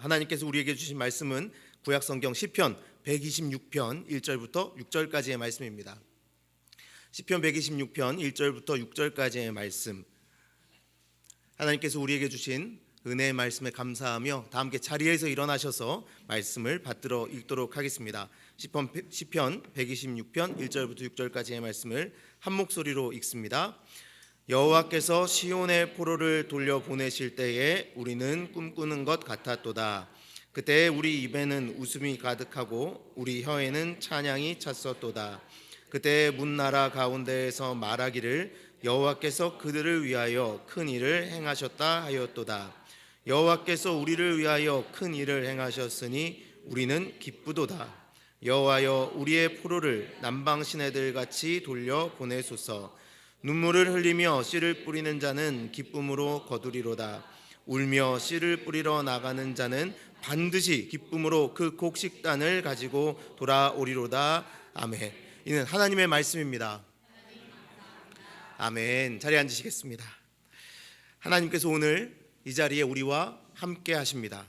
하나님께서 우리에게 주신 말씀은 구약성경 시편 126편 1절부터 6절까지의 말씀입니다. 시편 126편 1절부터 6절까지의 말씀, 하나님께서 우리에게 주신 은혜의 말씀에 감사하며 다 함께 자리에서 일어나셔서 말씀을 받들어 읽도록 하겠습니다. 시편 126편 1절부터 6절까지의 말씀을 한 목소리로 읽습니다. 여호와께서 시온의 포로를 돌려보내실 때에 우리는 꿈꾸는 것 같았도다. 그때 우리 입에는 웃음이 가득하고 우리 혀에는 찬양이 찼었도다. 그때 문나라 가운데에서 말하기를 여호와께서 그들을 위하여 큰 일을 행하셨다 하였도다. 여호와께서 우리를 위하여 큰 일을 행하셨으니 우리는 기쁘도다. 여호와여, 우리의 포로를 남방 시내들 같이 돌려 보내소서. 눈물을 흘리며 씨를 뿌리는 자는 기쁨으로 거두리로다. 울며 씨를 뿌리러 나가는 자는 반드시 기쁨으로 그 곡식단을 가지고 돌아오리로다. 아멘. 이는 하나님의 말씀입니다. 아멘. 자리에 앉으시겠습니다. 하나님께서 오늘 이 자리에 우리와 함께 하십니다.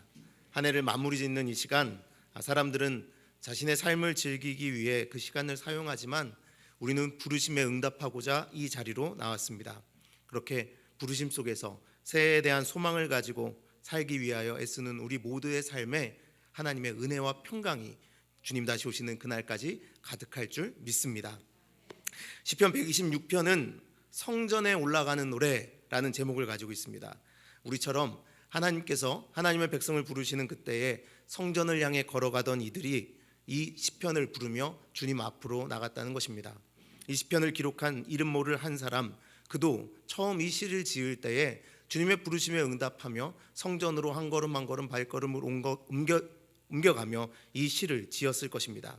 한 해를 마무리 짓는 이 시간, 사람들은 자신의 삶을 즐기기 위해 그 시간을 사용하지만 우리는 부르심에 응답하고자 이 자리로 나왔습니다. 그렇게 부르심 속에서 새해에 대한 소망을 가지고 살기 위하여 애쓰는 우리 모두의 삶에 하나님의 은혜와 평강이 주님 다시 오시는 그날까지 가득할 줄 믿습니다. 시편 126편은 성전에 올라가는 노래라는 제목을 가지고 있습니다. 우리처럼 하나님께서 하나님의 백성을 부르시는 그때에 성전을 향해 걸어가던 이들이 이 시편을 부르며 주님 앞으로 나갔다는 것입니다. 이 시편을 기록한 이름 모를 한 사람, 그도 처음 이 시를 지을 때에 주님의 부르심에 응답하며 성전으로 한 걸음 한 걸음 발걸음을 옮겨가며 이 시를 지었을 것입니다.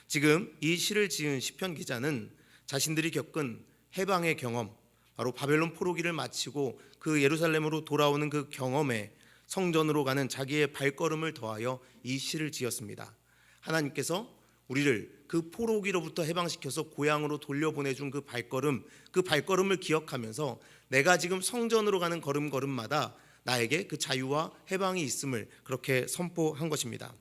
지금 이 시를 지은 시편 기자는 자신들이 겪은 해방의 경험, 바로 바벨론 포로기를 마치고 그 예루살렘으로 돌아오는 그 경험에 성전으로 가는 자기의 발걸음을 더하여 이 시를 지었습니다. 하나님께서 우리를 그 포로기로부터 해방시켜서 고향으로 돌려보내준 그 발걸음을 기억하면서 내가 지금 성전으로 가는 걸음걸음마다 나에게 그 자유와 해방이 있음을 그렇게 선포한 것입니다.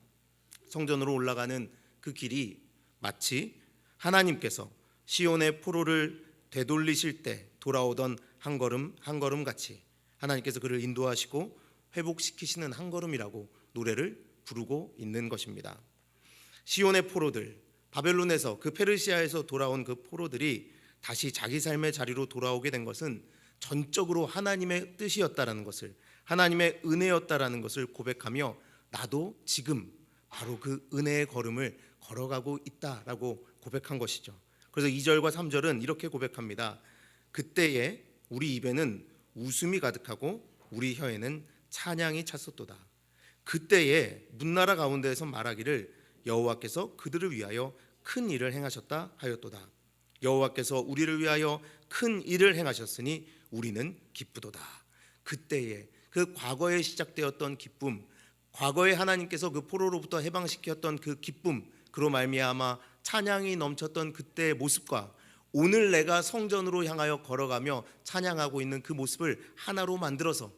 성전으로 올라가는 그 길이 마치 하나님께서 시온의 포로를 되돌리실 때 돌아오던 한 걸음 한 걸음 같이 하나님께서 그를 인도하시고 회복시키시는 한 걸음이라고 노래를 부르고 있는 것입니다. 시온의 포로들, 바벨론에서 그 페르시아에서 돌아온 그 포로들이 다시 자기 삶의 자리로 돌아오게 된 것은 전적으로 하나님의 뜻이었다라는 것을, 하나님의 은혜였다라는 것을 고백하며 나도 지금 바로 그 은혜의 걸음을 걸어가고 있다라고 고백한 것이죠. 그래서 2절과 3절은 이렇게 고백합니다. 그때에 우리 입에는 웃음이 가득하고 우리 혀에는 찬양이 찼었도다. 그때에 문나라 가운데에서 말하기를 여호와께서 그들을 위하여 큰 일을 행하셨다 하였도다. 여호와께서 우리를 위하여 큰 일을 행하셨으니 우리는 기쁘도다. 그때에 그 과거에 시작되었던 기쁨, 과거에 하나님께서 그 포로로부터 해방시켰던 그 기쁨, 그로 말미암아 찬양이 넘쳤던 그때의 모습과 오늘 내가 성전으로 향하여 걸어가며 찬양하고 있는 그 모습을 하나로 만들어서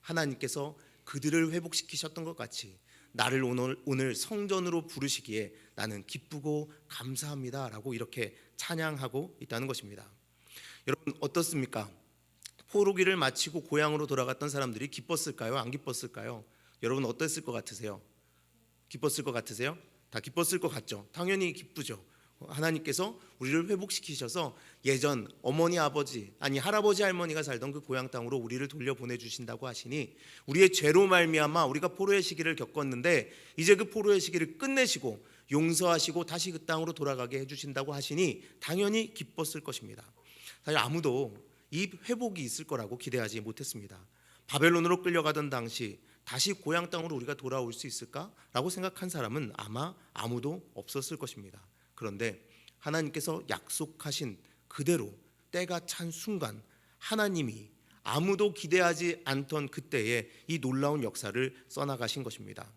하나님께서 그들을 회복시키셨던 것 같이 나를 오늘 성전으로 부르시기에 나는 기쁘고 감사합니다라고 이렇게 찬양하고 있다는 것입니다. 여러분 어떻습니까? 포로기를 마치고 고향으로 돌아갔던 사람들이 기뻤을까요? 안 기뻤을까요? 여러분 어땠을 것 같으세요? 기뻤을 것 같으세요? 다 기뻤을 것 같죠? 당연히 기쁘죠. 하나님께서 우리를 회복시키셔서 예전 어머니 아버지 아니 할아버지 할머니가 살던 그 고향 땅으로 우리를 돌려보내주신다고 하시니 우리의 죄로 말미암아 우리가 포로의 시기를 겪었는데 이제 그 포로의 시기를 끝내시고 용서하시고 다시 그 땅으로 돌아가게 해주신다고 하시니 당연히 기뻤을 것입니다. 사실 아무도 이 회복이 있을 거라고 기대하지 못했습니다. 바벨론으로 끌려가던 당시 다시 고향 땅으로 우리가 돌아올 수 있을까라고 생각한 사람은 아마 아무도 없었을 것입니다. 그런데 하나님께서 약속하신 그대로 때가 찬 순간 하나님이 아무도 기대하지 않던 그때에 이 놀라운 역사를 써나가신 것입니다.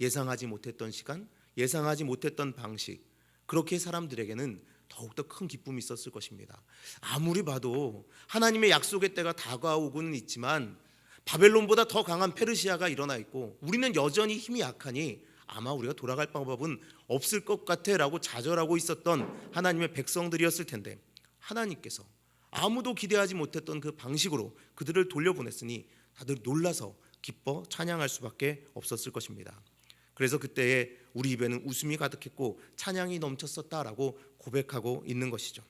예상하지 못했던 시간, 예상하지 못했던 방식, 그렇게 사람들에게는 더욱더 큰 기쁨이 있었을 것입니다. 아무리 봐도 하나님의 약속의 때가 다가오고는 있지만 바벨론보다 더 강한 페르시아가 일어나 있고 우리는 여전히 힘이 약하니 아마 우리가 돌아갈 방법은 없을 것 같아 라고 좌절하고 있었던 하나님의 백성들이었을 텐데, 하나님께서 아무도 기대하지 못했던 그 방식으로 그들을 돌려보냈으니 다들 놀라서 기뻐 찬양할 수밖에 없었을 것입니다. 그래서 그때에 우리 입에는 웃음이 가득했고 찬양이 넘쳤었다라고 고백하고 있는 것이죠.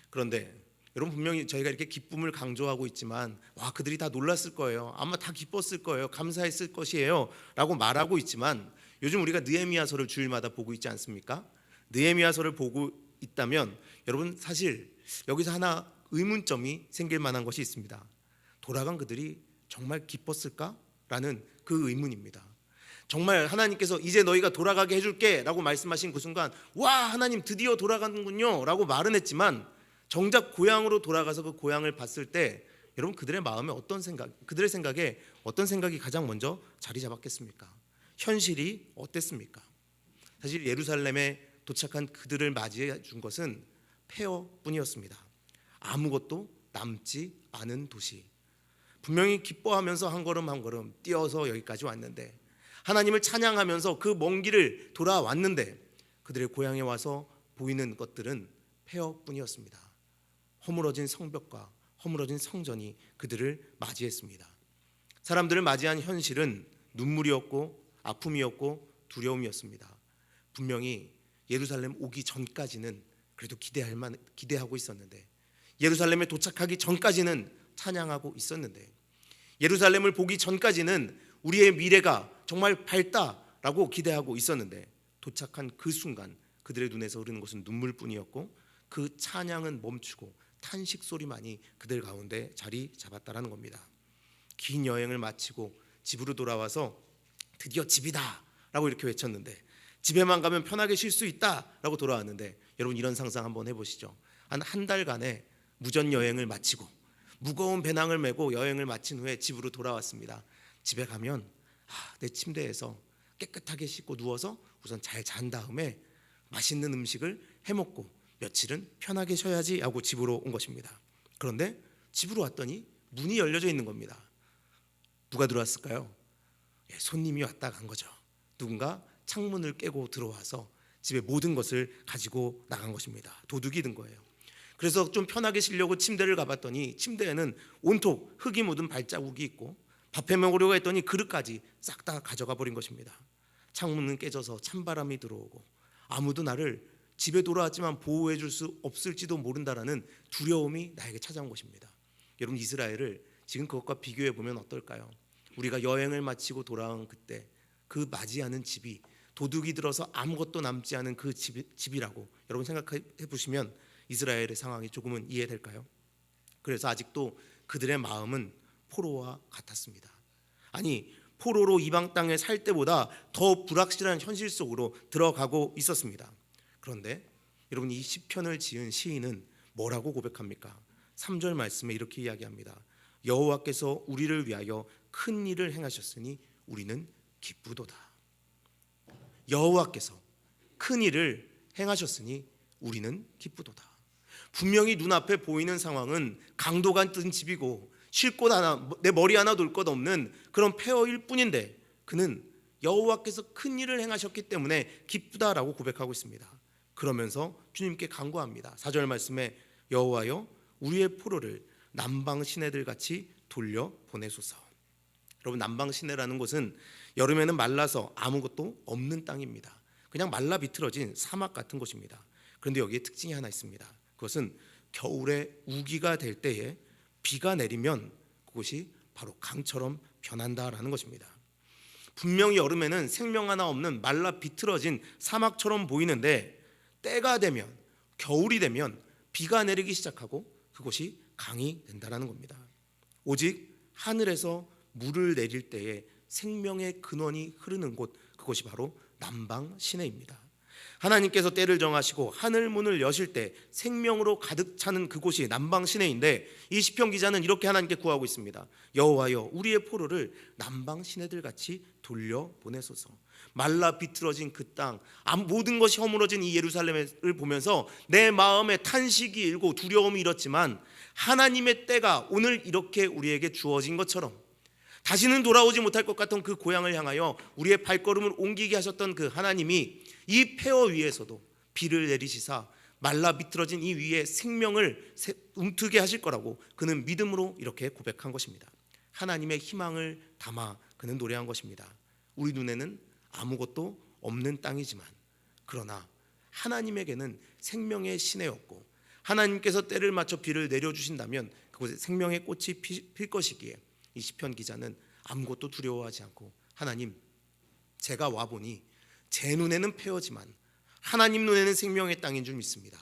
그런데 여러분, 분명히 저희가 이렇게 기쁨을 강조하고 있지만 그들이 다 놀랐을 거예요, 아마 다 기뻤을 거예요, 감사했을 것이에요 라고 말하고 있지만, 요즘 우리가 느헤미야서를 주일마다 보고 있지 않습니까? 느헤미야서를 보고 있다면 여러분, 사실 여기서 하나 의문점이 생길 만한 것이 있습니다. 돌아간 그들이 정말 기뻤을까라는 그 의문입니다. 정말 하나님께서 이제 너희가 돌아가게 해줄게 라고 말씀하신 그 순간, 와, 하나님 드디어 돌아가는군요 라고 말은 했지만, 정작 고향으로 돌아가서 그 고향을 봤을 때 여러분, 그들의 마음에 그들의 생각에 어떤 생각이 가장 먼저 자리 잡았겠습니까? 현실이 어땠습니까? 사실 예루살렘에 도착한 그들을 맞이해 준 것은 폐허뿐이었습니다. 아무것도 남지 않은 도시. 분명히 기뻐하면서 한 걸음 한 걸음 뛰어서 여기까지 왔는데, 하나님을 찬양하면서 그 먼 길을 돌아왔는데, 그들의 고향에 와서 보이는 것들은 폐허뿐이었습니다. 허물어진 성벽과 허물어진 성전이 그들을 맞이했습니다. 사람들을 맞이한 현실은 눈물이었고 아픔이었고 두려움이었습니다. 분명히 예루살렘 오기 전까지는 그래도 기대하고 있었는데, 예루살렘에 도착하기 전까지는 찬양하고 있었는데, 예루살렘을 보기 전까지는 우리의 미래가 정말 밝다라고 기대하고 있었는데, 도착한 그 순간 그들의 눈에서 흐르는 것은 눈물뿐이었고 그 찬양은 멈추고 탄식 소리만이 그들 가운데 자리 잡았다라는 겁니다. 긴 여행을 마치고 집으로 돌아와서 드디어 집이다 라고 이렇게 외쳤는데, 집에만 가면 편하게 쉴 수 있다 라고 돌아왔는데, 여러분, 이런 상상 한번 해보시죠. 한 달간의 무전 여행을 마치고 무거운 배낭을 메고 여행을 마친 후에 집으로 돌아왔습니다. 집에 가면 내 침대에서 깨끗하게 씻고 누워서 우선 잘 잔 다음에 맛있는 음식을 해먹고 며칠은 편하게 쉬어야지 하고 집으로 온 것입니다. 그런데 집으로 왔더니 문이 열려져 있는 겁니다. 누가 들어왔을까요? 손님이 왔다 간 거죠. 누군가 창문을 깨고 들어와서 집의 모든 것을 가지고 나간 것입니다. 도둑이 든 거예요. 그래서 좀 편하게 쉬려고 침대를 가봤더니 침대에는 온통 흙이 묻은 발자국이 있고, 밥해 먹으려고 했더니 그릇까지 싹 다 가져가 버린 것입니다. 창문은 깨져서 찬바람이 들어오고 아무도 나를 집에 돌아왔지만 보호해 줄 수 없을지도 모른다라는 두려움이 나에게 찾아온 것입니다. 여러분, 이스라엘을 지금 그것과 비교해 보면 어떨까요? 우리가 여행을 마치고 돌아온 그때 그 맞이하는 집이 도둑이 들어서 아무것도 남지 않은 그 집이라고 여러분 생각해 보시면 이스라엘의 상황이 조금은 이해될까요? 그래서 아직도 그들의 마음은 포로와 같았습니다. 아니, 포로로 이방 땅에 살 때보다 더 불확실한 현실 속으로 들어가고 있었습니다. 그런데 여러분, 이 시편을 지은 시인은 뭐라고 고백합니까? 3절 말씀에 이렇게 이야기합니다. 여호와께서 우리를 위하여 큰 일을 행하셨으니 우리는 기쁘도다. 여호와께서 큰 일을 행하셨으니 우리는 기쁘도다. 분명히 눈앞에 보이는 상황은 강도가 뜬 집이고 쉴 곳 하나, 내 머리 하나 놓을 것 없는 그런 폐허일 뿐인데, 그는 여호와께서 큰 일을 행하셨기 때문에 기쁘다라고 고백하고 있습니다. 그러면서 주님께 간구합니다. 4절 말씀에 여호와여 우리의 포로를 남방 시내들 같이 돌려 보내소서. 여러분, 남방 시내라는 곳은 여름에는 말라서 아무것도 없는 땅입니다. 그냥 말라 비틀어진 사막 같은 곳입니다. 그런데 여기에 특징이 하나 있습니다. 그것은 겨울에 우기가 될 때에 비가 내리면 그곳이 바로 강처럼 변한다라는 것입니다. 분명히 여름에는 생명 하나 없는 말라 비틀어진 사막처럼 보이는데, 때가 되면, 겨울이 되면 비가 내리기 시작하고 그곳이 강이 된다라는 겁니다. 오직 하늘에서 물을 내릴 때에 생명의 근원이 흐르는 곳, 그것이 바로 남방 시내입니다. 하나님께서 때를 정하시고 하늘 문을 여실 때 생명으로 가득 차는 그곳이 남방 시내인데, 이 시편 기자는 이렇게 하나님께 구하고 있습니다. 여호와여 우리의 포로를 남방 시내들 같이 돌려 보내소서. 말라 비틀어진 그 땅, 모든 것이 허물어진 이 예루살렘을 보면서 내 마음에 탄식이 일고 두려움이 일었지만, 하나님의 때가 오늘 이렇게 우리에게 주어진 것처럼 다시는 돌아오지 못할 것 같은 그 고향을 향하여 우리의 발걸음을 옮기게 하셨던 그 하나님이 이 폐허 위에서도 비를 내리시사 말라 비틀어진 이 위에 생명을 움트게 하실 거라고 그는 믿음으로 이렇게 고백한 것입니다. 하나님의 희망을 담아 그는 노래한 것입니다. 우리 눈에는 아무것도 없는 땅이지만 그러나 하나님에게는 생명의 시내였고 하나님께서 때를 맞춰 비를 내려주신다면 그곳에 생명의 꽃이 필 것이기에 이 시편 기자는 아무것도 두려워하지 않고 하나님, 제가 와보니 제 눈에는 폐허지만 하나님 눈에는 생명의 땅인 줄 믿습니다.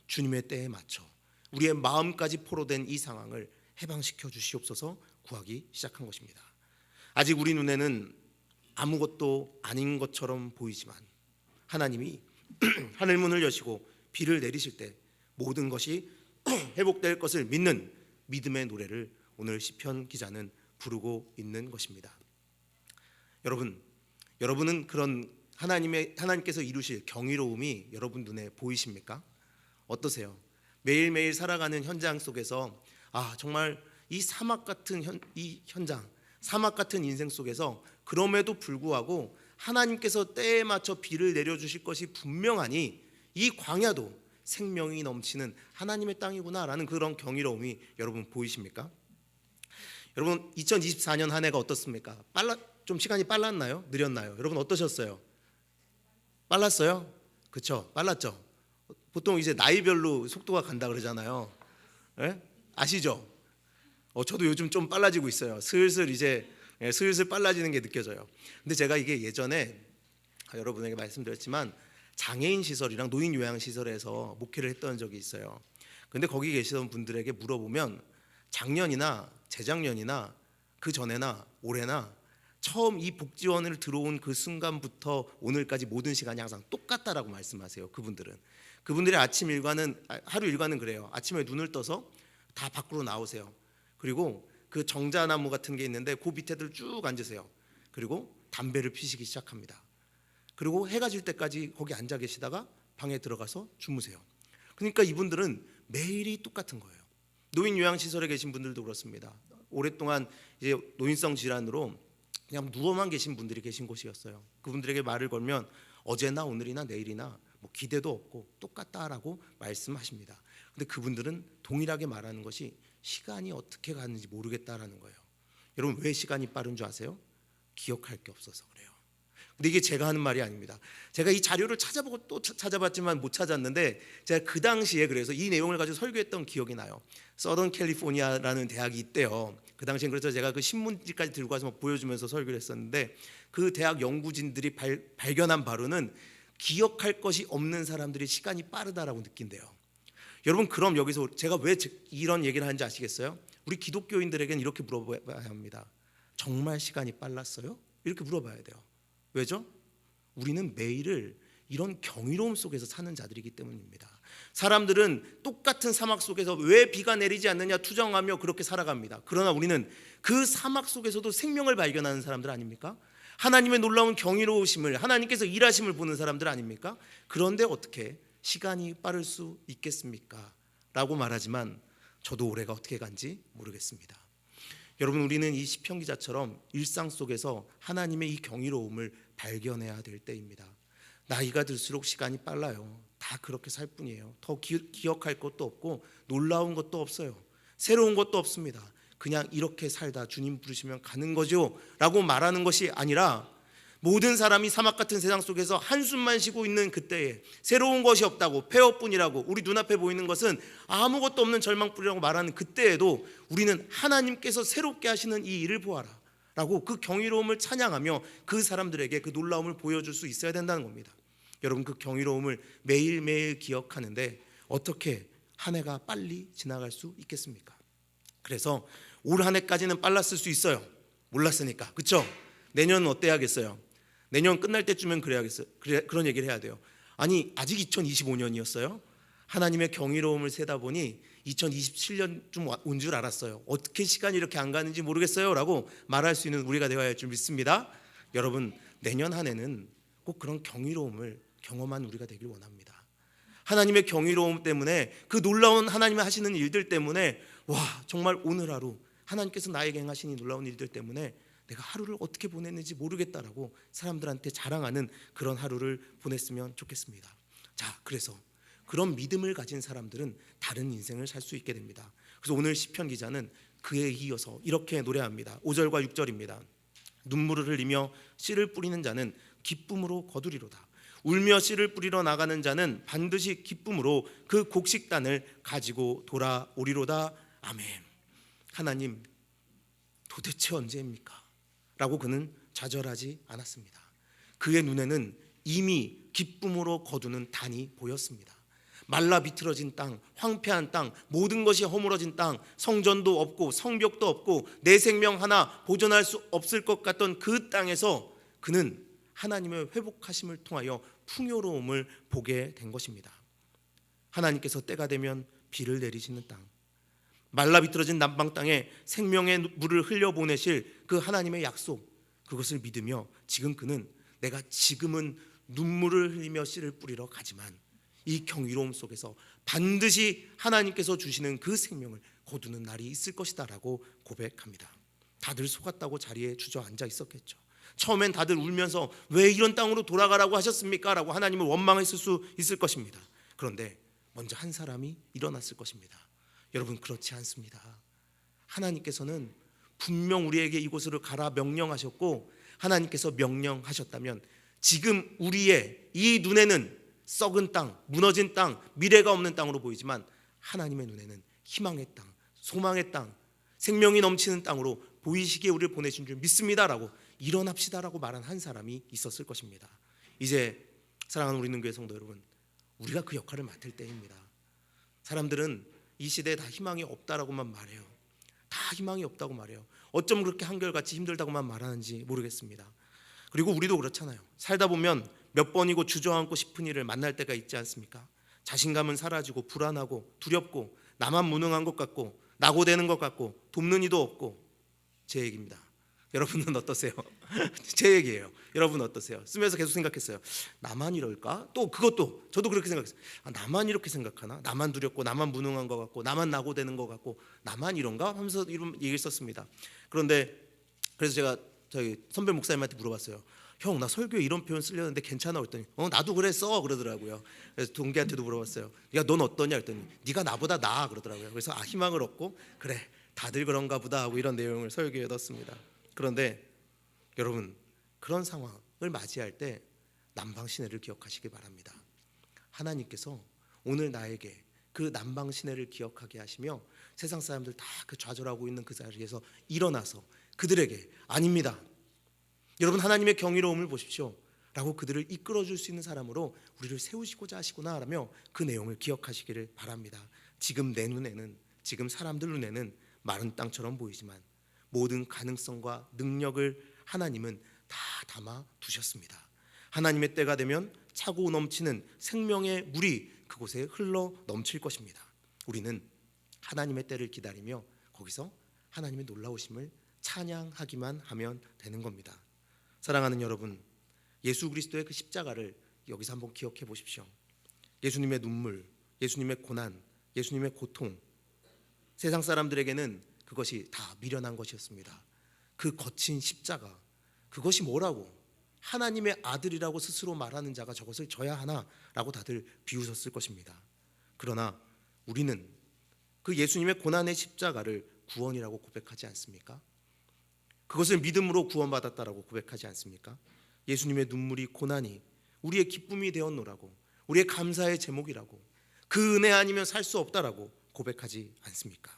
주님의 때에 맞춰 우리의 마음까지 포로된 이 상황을 해방시켜 주시옵소서 구하기 시작한 것입니다. 아직 우리 눈에는 아무것도 아닌 것처럼 보이지만 하나님이 하늘문을 여시고 비를 내리실 때 모든 것이 회복될 것을 믿는 믿음의 노래를 오늘 시편 기자는 부르고 있는 것입니다. 여러분은 그런 하나님께서 이루실 경이로움이 여러분 눈에 보이십니까? 어떠세요? 매일매일 살아가는 현장 속에서 정말 이 사막 같은 현장, 사막 같은 인생 속에서 그럼에도 불구하고 하나님께서 때에 맞춰 비를 내려주실 것이 분명하니 이 광야도 생명이 넘치는 하나님의 땅이구나라는 그런 경이로움이 여러분 보이십니까? 여러분 2024년 한 해가 어떻습니까? 좀 시간이 빨랐나요? 느렸나요? 여러분 어떠셨어요? 빨랐어요? 그쵸? 빨랐죠? 보통 이제 나이별로 속도가 간다 그러잖아요. 예? 아시죠? 저도 요즘 좀 빨라지고 있어요. 슬슬 빨라지는 게 느껴져요. 근데 제가 이게 예전에 여러분에게 말씀드렸지만 장애인 시설이랑 노인 요양 시설에서 목회를 했던 적이 있어요. 근데 거기 계시던 분들에게 물어보면 작년이나 재작년이나 그 전에나 올해나 처음 이 복지원을 들어온 그 순간부터 오늘까지 모든 시간이 항상 똑같다라고 말씀하세요. 그분들의 하루 일과는 그래요. 아침에 눈을 떠서 다 밖으로 나오세요. 그리고 그 정자나무 같은 게 있는데 그 밑에들 쭉 앉으세요. 그리고 담배를 피시기 시작합니다. 그리고 해가 질 때까지 거기 앉아 계시다가 방에 들어가서 주무세요. 그러니까 이분들은 매일이 똑같은 거예요. 노인 요양시설에 계신 분들도 그렇습니다. 오랫동안 이제 노인성 질환으로 그냥 누워만 계신 분들이 계신 곳이었어요. 그분들에게 말을 걸면 어제나 오늘이나 내일이나 뭐 기대도 없고 똑같다라고 말씀하십니다. 근데 그분들은 동일하게 말하는 것이 시간이 어떻게 가는지 모르겠다라는 거예요. 여러분 왜 시간이 빠른 줄 아세요? 기억할 게 없어서 그래요. 근데 이게 제가 하는 말이 아닙니다. 제가 이 자료를 찾아보고 또 찾아봤지만 못 찾았는데 제가 그 당시에 그래서 이 내용을 가지고 설교했던 기억이 나요. 서던 캘리포니아라는 대학이 있대요. 그 당시엔 그래서 제가 그 신문지까지 들고 와서 막 보여주면서 설교를 했었는데 그 대학 연구진들이 발견한 바로는 기억할 것이 없는 사람들이 시간이 빠르다라고 느낀대요. 여러분 그럼 여기서 제가 왜 이런 얘기를 하는지 아시겠어요? 우리 기독교인들에게는 이렇게 물어봐야 합니다. 정말 시간이 빨랐어요? 이렇게 물어봐야 돼요. 왜죠? 우리는 매일을 이런 경이로움 속에서 사는 자들이기 때문입니다. 사람들은 똑같은 사막 속에서 왜 비가 내리지 않느냐 투정하며 그렇게 살아갑니다. 그러나 우리는 그 사막 속에서도 생명을 발견하는 사람들 아닙니까? 하나님의 놀라운 경이로우심을, 하나님께서 일하심을 보는 사람들 아닙니까? 그런데 어떻게 시간이 빠를 수 있겠습니까? 라고 말하지만 저도 올해가 어떻게 간지 모르겠습니다. 여러분 우리는 이 시편 기자처럼 일상 속에서 하나님의 이 경이로움을 발견해야 될 때입니다. 나이가 들수록 시간이 빨라요. 다 그렇게 살 뿐이에요. 더 기억할 것도 없고 놀라운 것도 없어요. 새로운 것도 없습니다. 그냥 이렇게 살다 주님 부르시면 가는 거죠 라고 말하는 것이 아니라 모든 사람이 사막 같은 세상 속에서 한숨만 쉬고 있는 그때에 새로운 것이 없다고 폐허뿐이라고 우리 눈앞에 보이는 것은 아무것도 없는 절망뿐이라고 말하는 그때에도 우리는 하나님께서 새롭게 하시는 이 일을 보아라 라고 그 경이로움을 찬양하며 그 사람들에게 그 놀라움을 보여줄 수 있어야 된다는 겁니다. 여러분 그 경이로움을 매일매일 기억하는데 어떻게 한 해가 빨리 지나갈 수 있겠습니까? 그래서 올 한 해까지는 빨랐을 수 있어요. 몰랐으니까. 그렇죠? 내년은 어때야겠어요? 내년 끝날 때쯤엔 그래야겠어요. 그런 얘기를 해야 돼요. 아니 아직 2025년이었어요. 하나님의 경이로움을 세다 보니 2027년쯤 온 줄 알았어요. 어떻게 시간이 이렇게 안 가는지 모르겠어요 라고 말할 수 있는 우리가 되어야 할 줄 믿습니다. 여러분 내년 한 해는 꼭 그런 경이로움을 경험한 우리가 되길 원합니다. 하나님의 경이로움 때문에 그 놀라운 하나님의 하시는 일들 때문에 와 정말 오늘 하루 하나님께서 나에게 행하신 이 놀라운 일들 때문에 내가 하루를 어떻게 보냈는지 모르겠다라고 사람들한테 자랑하는 그런 하루를 보냈으면 좋겠습니다. 자, 그래서 그런 믿음을 가진 사람들은 다른 인생을 살 수 있게 됩니다. 그래서 오늘 시편 기자는 그에 이어서 이렇게 노래합니다. 5절과 6절입니다. 눈물을 흘리며 씨를 뿌리는 자는 기쁨으로 거두리로다. 울며 씨를 뿌리러 나가는 자는 반드시 기쁨으로 그 곡식단을 가지고 돌아오리로다. 아멘. 하나님, 도대체 언제입니까? 라고 그는 좌절하지 않았습니다. 그의 눈에는 이미 기쁨으로 거두는 단이 보였습니다. 말라 비틀어진 땅, 황폐한 땅, 모든 것이 허물어진 땅, 성전도 없고 성벽도 없고 내 생명 하나 보존할 수 없을 것 같던 그 땅에서 그는 하나님의 회복하심을 통하여 풍요로움을 보게 된 것입니다. 하나님께서 때가 되면 비를 내리시는 땅, 말라 비틀어진 남방 땅에 생명의 물을 흘려보내실 그 하나님의 약속, 그것을 믿으며 지금 그는 내가 지금은 눈물을 흘리며 씨를 뿌리러 가지만 이 경이로움 속에서 반드시 하나님께서 주시는 그 생명을 거두는 날이 있을 것이다 라고 고백합니다. 다들 속았다고 자리에 주저앉아 있었겠죠. 처음엔 다들 울면서 왜 이런 땅으로 돌아가라고 하셨습니까? 라고 하나님을 원망했을 수 있을 것입니다. 그런데 먼저 한 사람이 일어났을 것입니다. 여러분, 그렇지 않습니다. 하나님께서는 분명 우리에게 이곳으로 가라 명령하셨고, 하나님께서 명령하셨다면 지금 우리의 이 눈에는 썩은 땅, 무너진 땅, 미래가 없는 땅으로 보이지만 하나님의 눈에는 희망의 땅, 소망의 땅, 생명이 넘치는 땅으로 보이시기에 우리를 보내신 줄 믿습니다라고 일어납시다라고 말한 한 사람이 있었을 것입니다. 이제 사랑하는 우리 능교회 성도 여러분, 우리가 그 역할을 맡을 때입니다. 사람들은 이 시대에 다 희망이 없다라고만 말해요. 다 희망이 없다고 말해요. 어쩜 그렇게 한결같이 힘들다고만 말하는지 모르겠습니다. 그리고 우리도 그렇잖아요. 살다 보면 몇 번이고 주저앉고 싶은 일을 만날 때가 있지 않습니까? 자신감은 사라지고 불안하고 두렵고 나만 무능한 것 같고 낙오되는 것 같고 돕는 이도 없고. 제 얘기입니다. 여러분은 어떠세요? 제 얘기예요. 여러분 어떠세요? 쓰면서 계속 생각했어요. 나만 이럴까? 또 그것도 저도 그렇게 생각했어요. 나만 이렇게 생각하나? 나만 두렵고 나만 무능한 것 같고 나만 낙오되는 것 같고 나만 이런가? 하면서 이런 얘기를 썼습니다. 그런데 그래서 제가 저희 선배 목사님한테 물어봤어요. 형, 나 설교에 이런 표현 쓰려는데 괜찮아? 그랬더니 나도 그랬어 그러더라고요. 그래서 동기한테도 물어봤어요. 야, 넌 어떠냐? 그랬더니 네가 나보다 나아 그러더라고요. 그래서 희망을 얻고 그래, 다들 그런가 보다 하고 이런 내용을 설교에 넣었습니다. 그런데 여러분, 그런 상황을 맞이할 때 남방 시내를 기억하시기 바랍니다. 하나님께서 오늘 나에게 그 남방 시내를 기억하게 하시며 세상 사람들 다 그 좌절하고 있는 그 자리에서 일어나서 그들에게 아닙니다, 여러분 하나님의 경이로움을 보십시오 라고 그들을 이끌어줄 수 있는 사람으로 우리를 세우시고자 하시구나 라며 그 내용을 기억하시기를 바랍니다. 지금 내 눈에는, 지금 사람들 눈에는 마른 땅처럼 보이지만 모든 가능성과 능력을 하나님은 다 담아 두셨습니다. 하나님의 때가 되면 차고 넘치는 생명의 물이 그곳에 흘러 넘칠 것입니다. 우리는 하나님의 때를 기다리며 거기서 하나님의 놀라우심을 찬양하기만 하면 되는 겁니다. 사랑하는 여러분, 예수 그리스도의 그 십자가를 여기서 한번 기억해 보십시오. 예수님의 눈물, 예수님의 고난, 예수님의 고통, 세상 사람들에게는 그것이 다 미련한 것이었습니다. 그 거친 십자가, 그것이 뭐라고? 하나님의 아들이라고 스스로 말하는 자가 저것을 져야 하나라고 다들 비웃었을 것입니다. 그러나 우리는 그 예수님의 고난의 십자가를 구원이라고 고백하지 않습니까? 그것을 믿음으로 구원받았다라고 고백하지 않습니까? 예수님의 눈물이, 고난이 우리의 기쁨이 되었노라고, 우리의 감사의 제목이라고, 그 은혜 아니면 살 수 없다라고 고백하지 않습니까?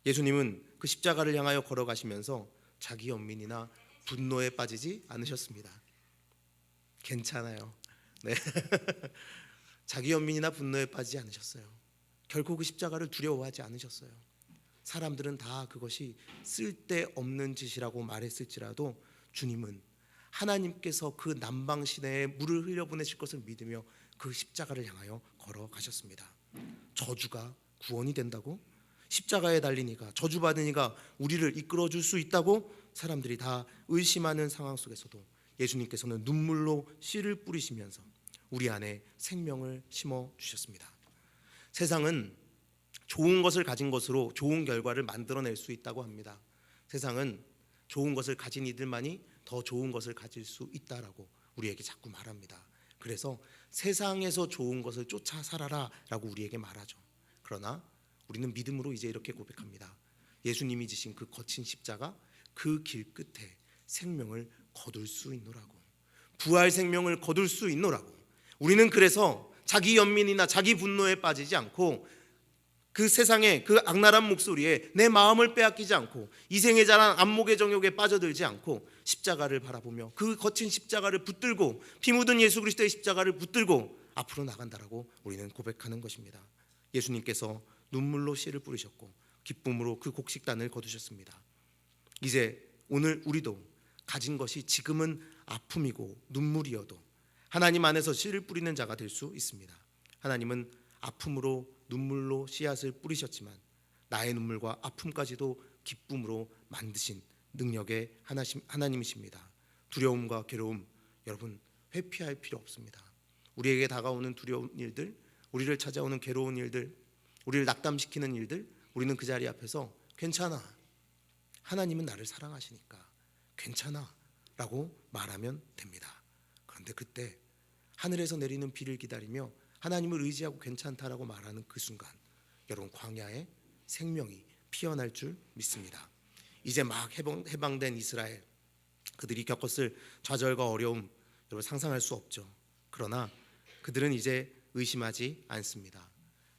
예수님은 그 십자가를 향하여 걸어가시면서 자기 연민이나 분노에 빠지지 않으셨습니다. 괜찮아요. 네. 자기 연민이나 분노에 빠지지 않으셨어요. 결코 그 십자가를 두려워하지 않으셨어요. 사람들은 다 그것이 쓸데없는 짓이라고 말했을지라도 주님은 하나님께서 그 남방 시내에 물을 흘려보내실 것을 믿으며 그 십자가를 향하여 걸어가셨습니다. 저주가 구원이 된다고? 십자가에 달린 이가, 저주받은 이가 우리를 이끌어줄 수 있다고? 사람들이 다 의심하는 상황 속에서도 예수님께서는 눈물로 씨를 뿌리시면서 우리 안에 생명을 심어주셨습니다. 세상은 좋은 것을 가진 것으로 좋은 결과를 만들어낼 수 있다고 합니다. 세상은 좋은 것을 가진 이들만이 더 좋은 것을 가질 수 있다라고 우리에게 자꾸 말합니다. 그래서 세상에서 좋은 것을 쫓아 살아라라고 우리에게 말하죠. 그러나 우리는 믿음으로 이제 이렇게 고백합니다. 예수님이 지신 그 거친 십자가, 그 길 끝에 생명을 거둘 수 있노라고, 부활 생명을 거둘 수 있노라고. 우리는 그래서 자기 연민이나 자기 분노에 빠지지 않고 그 세상의 그 악랄한 목소리에 내 마음을 빼앗기지 않고 이생의 자랑 안목의 정욕에 빠져들지 않고 십자가를 바라보며 그 거친 십자가를 붙들고 피 묻은 예수 그리스도의 십자가를 붙들고 앞으로 나간다라고 우리는 고백하는 것입니다. 예수님께서 눈물로 씨를 뿌리셨고 기쁨으로 그 곡식단을 거두셨습니다. 이제 오늘 우리도 가진 것이 지금은 아픔이고 눈물이어도 하나님 안에서 씨를 뿌리는 자가 될 수 있습니다. 하나님은 아픔으로 눈물로 씨앗을 뿌리셨지만 나의 눈물과 아픔까지도 기쁨으로 만드신 능력의 하나님이십니다. 두려움과 괴로움, 여러분 회피할 필요 없습니다. 우리에게 다가오는 두려운 일들, 우리를 찾아오는 괴로운 일들, 우리를 낙담시키는 일들, 우리는 그 자리 앞에서 괜찮아, 하나님은 나를 사랑하시니까 괜찮아 라고 말하면 됩니다. 그런데 그때 하늘에서 내리는 비를 기다리며 하나님을 의지하고 괜찮다라고 말하는 그 순간 여러분 광야에 생명이 피어날 줄 믿습니다. 이제 막 해방된 이스라엘, 그들이 겪었을 좌절과 어려움 여러분 상상할 수 없죠. 그러나 그들은 이제 의심하지 않습니다.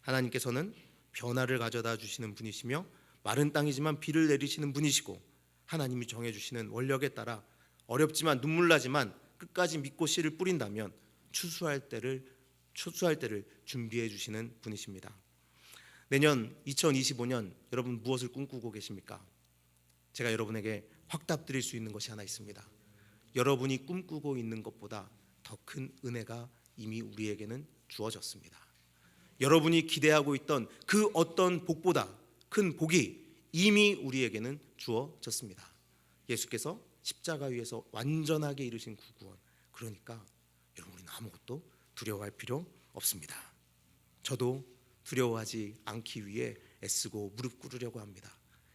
하나님께서는 변화를 가져다 주시는 분이시며 마른 땅이지만 비를 내리시는 분이시고 하나님이 정해주시는 원력에 따라 어렵지만 눈물 나지만 끝까지 믿고 씨를 뿌린다면 추수할 때를 준비해 주시는 분이십니다. 내년 2025년 여러분 무엇을 꿈꾸고 계십니까? 제가 여러분에게 확답 드릴 수 있는 것이 하나 있습니다. 여러분이 꿈꾸고 있는 것보다 더 큰 은혜가 이미 우리에게는 주어졌습니다. 여러분이 기대하고 있던 그 어떤 복보다 큰 복이 이미 우리에게는 주어졌습니다. 예수께서 십자가 위에서 완전하게 이루신 구원, 그러니까 여러분 우리는 아무것도 두려워할 필요 없습니다. 저도 두려워하지 않기 위해 애쓰고 무릎 꿇으려고 합니다.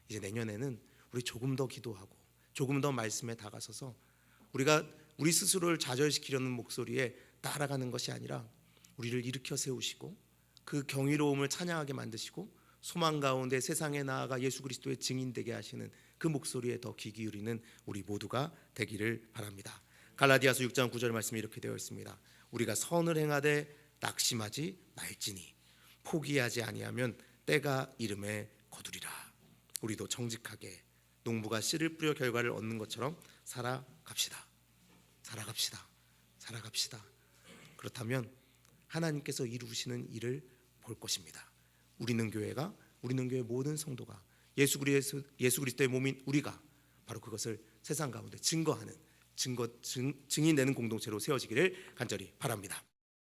이제 내년에는 우리 조금 더 기도하고 조금 더 말씀에 다가서서 우리가 우리 스스로를 좌절시키려는 목소리에 따라가는 것이 아니라 우리를 일으켜 세우시고 그 경이로움을 찬양하게 만드시고 소망 가운데 세상에 나아가 예수 그리스도의 증인되게 하시는 그 목소리에 더 귀 기울이는 우리 모두가 되기를 바랍니다. 갈라디아서 6장 9절 말씀이 이렇게 되어 있습니다. 우리가 선을 행하되 낙심하지 말지니 포기하지 아니하면 때가 이름에 거두리라. 우리도 정직하게 농부가 씨를 뿌려 결과를 얻는 것처럼 살아갑시다. 그렇다면 하나님께서 이루시는 일을 볼 것입니다. 우리는 교회 모든 성도가 예수 그리스도의 몸인 우리가 바로 그것을 세상 가운데 증거하는 증인 되는 공동체로 세워지기를 간절히 바랍니다.